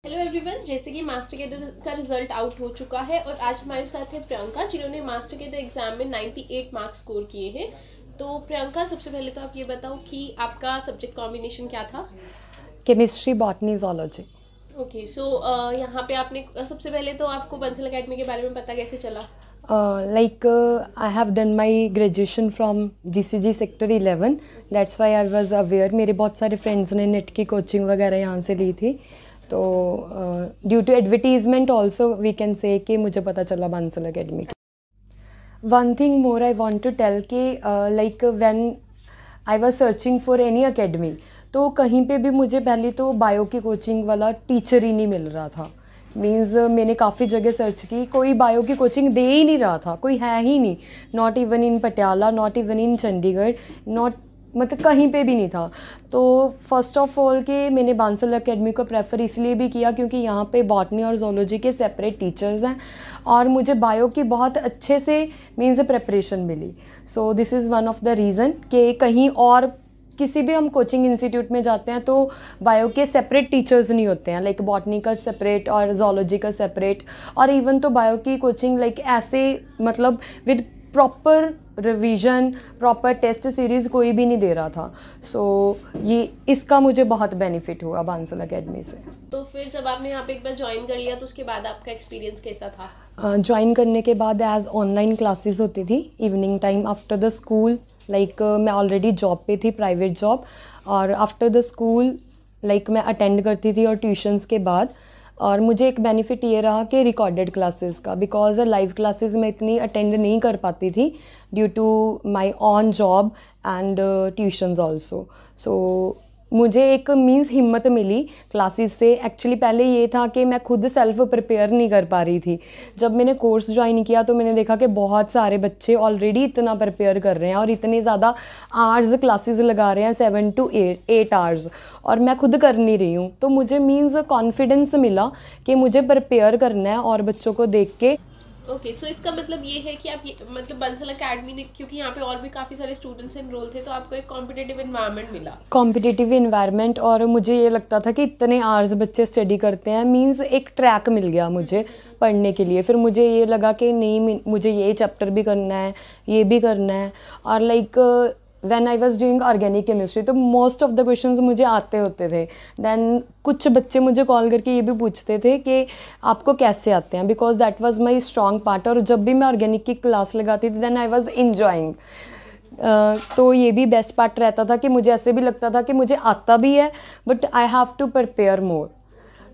Hello everyone, जैसे कि master cadre का रिजल्ट आउट हो चुका है और आज हमारे साथ है प्रियंका, जिन्होंने मास्टर कैडर एग्जाम में 98 मार्क्स स्कोर किए हैं। तो प्रियंका, सबसे पहले तो आप ये बताओ कि आपका सब्जेक्ट कॉम्बिनेशन क्या था? Chemistry, botany, zoology. ओके, सो यहाँ पे आपने सबसे पहले तो आपको बंसल अकेडमी के बारे में पता कैसे चला? I have done my graduation from GCG sector 11। That's why I was aware. मेरे बहुत सारे फ्रेंड्स ने नेट की कोचिंग वगैरह यहाँ से ली थी, तो due to advertisement also we can say कि मुझे पता चला बंसल अकेडमी की। One thing more I want to tell कि like when I was searching for any academy, तो कहीं पे भी मुझे पहले तो बायो की कोचिंग वाला टीचर ही नहीं मिल रहा था। मीन्स मैंने काफ़ी जगह सर्च की, कोई बायो की कोचिंग दे ही नहीं रहा था, कोई है ही नहीं। Not even in Patiala, not even in Chandigarh, not मतलब कहीं पे भी नहीं था। तो फर्स्ट ऑफ ऑल कि मैंने बांसल एकेडमी को प्रेफर इसलिए भी किया क्योंकि यहाँ पे बॉटनी और जोलॉजी के सेपरेट टीचर्स हैं और मुझे बायो की बहुत अच्छे से मीन्स प्रेपरेशन मिली। So this is one of the reason कि कहीं और किसी भी हम कोचिंग इंस्टीट्यूट में जाते हैं तो बायो के सेपरेट टीचर्स नहीं होते हैं, लाइक बॉटनी का सेपरेट और जोलॉजी का सेपरेट। और इवन तो बायो की कोचिंग लाइक ऐसे मतलब with proper revision, proper test series कोई भी नहीं दे रहा था। सो ये इसका मुझे बहुत बेनिफिट हुआ बांसल अकेडमी से। तो फिर जब आपने यहाँ पे एक बार ज्वाइन कर लिया तो उसके बाद आपका एक्सपीरियंस कैसा था? ज्वाइन करने के बाद एज ऑनलाइन क्लासेस होती थी evening time after the school. Like मैं ऑलरेडी जॉब पे थी, प्राइवेट जॉब, और आफ्टर द स्कूल लाइक मैं अटेंड करती थी और ट्यूशन्स के बाद। और मुझे एक बेनिफिट ये रहा कि रिकॉर्डेड क्लासेस का, बिकॉज लाइव क्लासेस मैं इतनी अटेंड नहीं कर पाती थी due to my on job and tuitions also. So मुझे एक मीन्स हिम्मत मिली क्लासेस से। एक्चुअली पहले ये था कि मैं खुद सेल्फ प्रिपेयर नहीं कर पा रही थी। जब मैंने कोर्स ज्वाइन किया तो मैंने देखा कि बहुत सारे बच्चे ऑलरेडी इतना प्रिपेयर कर रहे हैं और इतने ज़्यादा आवर्स क्लासेस लगा रहे हैं, 7 to 8 आवर्स, और मैं खुद कर नहीं रही हूँ। तो मुझे मीन्स कॉन्फिडेंस मिला कि मुझे प्रिपेयर करना है और बच्चों को देख के। ओके, सो इसका मतलब ये है कि आप ये मतलब बंसल अकेडमी ने, क्योंकि यहाँ पे और भी काफ़ी सारे स्टूडेंट्स एनरोल थे, तो आपको एक कॉम्पिटिटिव इन्वायरमेंट मिला। कॉम्पिटिटिव इन्वायरमेंट, और मुझे ये लगता था कि इतने आवर्स बच्चे स्टडी करते हैं, मींस एक ट्रैक मिल गया मुझे पढ़ने के लिए। फिर मुझे ये लगा कि नहीं, मुझे ये चैप्टर भी करना है, ये भी करना है। और like when I was doing organic chemistry तो मोस्ट ऑफ द क्वेश्चंस मुझे आते होते थे। देन कुछ बच्चे मुझे कॉल करके ये भी पूछते थे कि आपको कैसे आते हैं, because that was my strong part. और जब भी मैं ऑर्गेनिक की क्लास लगाती थी देन आई वाज इंजॉइंग। तो ये भी बेस्ट पार्ट रहता था कि मुझे ऐसे भी लगता था कि मुझे आता भी है but I have to prepare more.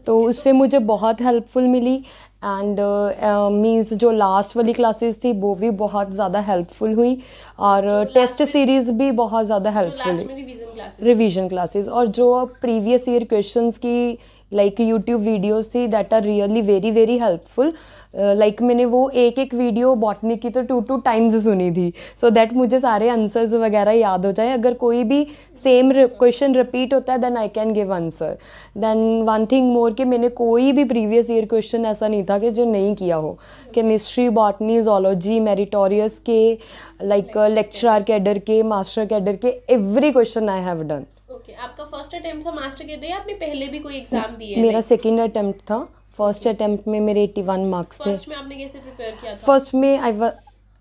तो उससे मुझे बहुत हेल्पफुल मिली। एंड मीन्स जो लास्ट वाली क्लासेस थी वो भी बहुत ज़्यादा हेल्पफुल हुई, और टेस्ट सीरीज़ भी बहुत ज़्यादा हेल्पफुल हुई, रिवीजन क्लासेस। और जो प्रीवियस ईयर क्वेश्चंस की लाइक यूट्यूब वीडियोस थी that are really very very helpful. Like मैंने वो एक एक वीडियो बॉटनी की तो 2 टाइम्स सुनी थी, सो दैट मुझे सारे आंसर्स वगैरह याद हो जाए। अगर कोई भी सेम क्वेश्चन रिपीट होता है then I can give answer. Then one thing more कि मैंने कोई भी प्रीवियस ईयर क्वेश्चन ऐसा नहीं था कि जो नहीं किया हो। केमिस्ट्री, बॉटनी, जोलॉजी, मेरिटोरियस के, लाइक लेक्चरर कैडर के, मास्टर कैडर के, every question I have done. Okay, आपका फर्स्ट अटेम्प्ट था मास्टर कैडर या आपने पहले भी कोई एग्जाम दिए? मेरा सेकंड अटेम्प्ट था। फर्स्ट अटेम्प्ट में मेरे 81 मार्क्स थे। फर्स्ट में आपने कैसे प्रिपेयर किया था? फर्स्ट में आई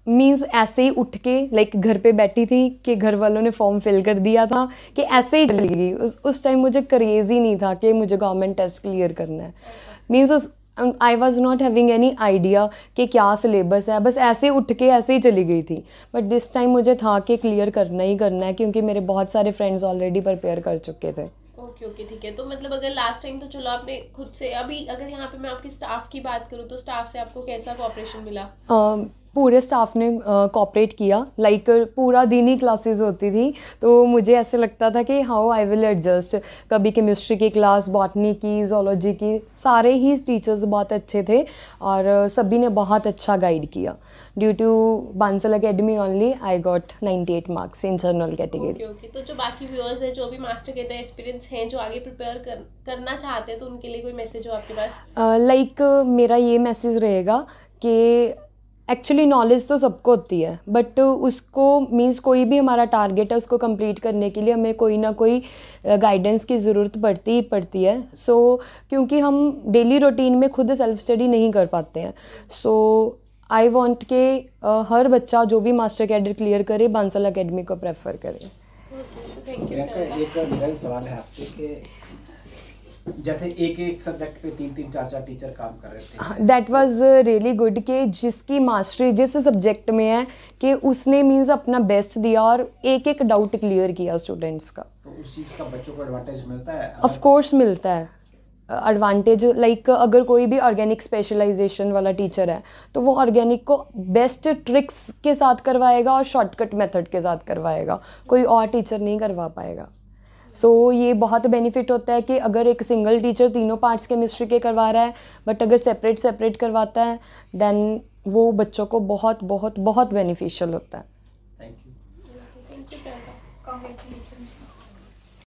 मीन्स ऐसे ही उठ के लाइक घर पे बैठी थी कि घर वालों ने फॉर्म फिल कर दिया था कि ऐसे ही चली गई। उस टाइम मुझे क्रेज ही नहीं था कि मुझे गवर्नमेंट टेस्ट क्लियर करना है। Means I was not having any idea कि क्या सिलेबस है, बस ऐसे उठ के ऐसे ही चली गई थी। बट दिस टाइम मुझे था कि क्लियर करना ही करना है क्योंकि मेरे बहुत सारे फ्रेंड्स ऑलरेडी प्रिपेयर कर चुके थे। ओके ओके, ठीक है। तो मतलब अगर लास्ट टाइम तो चलो आपने खुद से, अभी अगर यहाँ पे मैं आपकी स्टाफ की बात करूँ तो स्टाफ से आपको कैसा कोऑपरेशन मिला? पूरे स्टाफ ने कोऑपरेट किया। लाइक पूरा दिन ही क्लासेस होती थी तो मुझे ऐसे लगता था कि हाउ आई विल एडजस्ट। कभी केमिस्ट्री की क्लास, बॉटनी की, जोलॉजी की, सारे ही टीचर्स बहुत अच्छे थे और सभी ने बहुत अच्छा गाइड किया। Due to Bansal academy only I got 98 marks in general category. Okay okay, तो जो बाकी व्यूअर्स हैं जो भी मास्टर कैडर एक्सपीरियंस हैं, जो आगे प्रिपेयर करना चाहते हैं, तो उनके लिए कोई मैसेज हो आपके पास? लाइक मेरा ये मैसेज रहेगा कि एक्चुअली नॉलेज तो सबको होती है, बट उसको मीन्स कोई भी हमारा टारगेट है उसको कंप्लीट करने के लिए हमें कोई ना कोई गाइडेंस की ज़रूरत पड़ती है। सो क्योंकि हम डेली रूटीन में खुद सेल्फ स्टडी नहीं कर पाते हैं, सो आई वांट के हर बच्चा जो भी मास्टर कैडर क्लियर करे बांसल एकेडमी को प्रेफर करे। एक मेरा भी सवाल है आपसे कि जैसे एक सब्जेक्ट पे 3-3 4-4 टीचर काम कर रहे थे, दैट वाज रियली गुड कि जिसकी मास्टरी जिस सब्जेक्ट में है कि उसने मीन्स अपना बेस्ट दिया और एक एक डाउट क्लियर किया स्टूडेंट्स का। तो उस चीज़ का बच्चों को एडवांटेज मिलता है? ऑफ कोर्स मिलता है एडवांटेज। लाइक अगर कोई भी ऑर्गेनिक स्पेशलाइजेशन वाला टीचर है तो वो ऑर्गेनिक को बेस्ट ट्रिक्स के साथ करवाएगा और शॉर्टकट मेथड के साथ करवाएगा, कोई और टीचर नहीं करवा पाएगा। सो ये बहुत बेनिफिट होता है कि अगर एक सिंगल टीचर तीनों पार्ट्स केमिस्ट्री के करवा रहा है, बट अगर सेपरेट करवाता है देन वो बच्चों को बहुत बहुत बहुत बेनिफिशियल होता है। Thank you.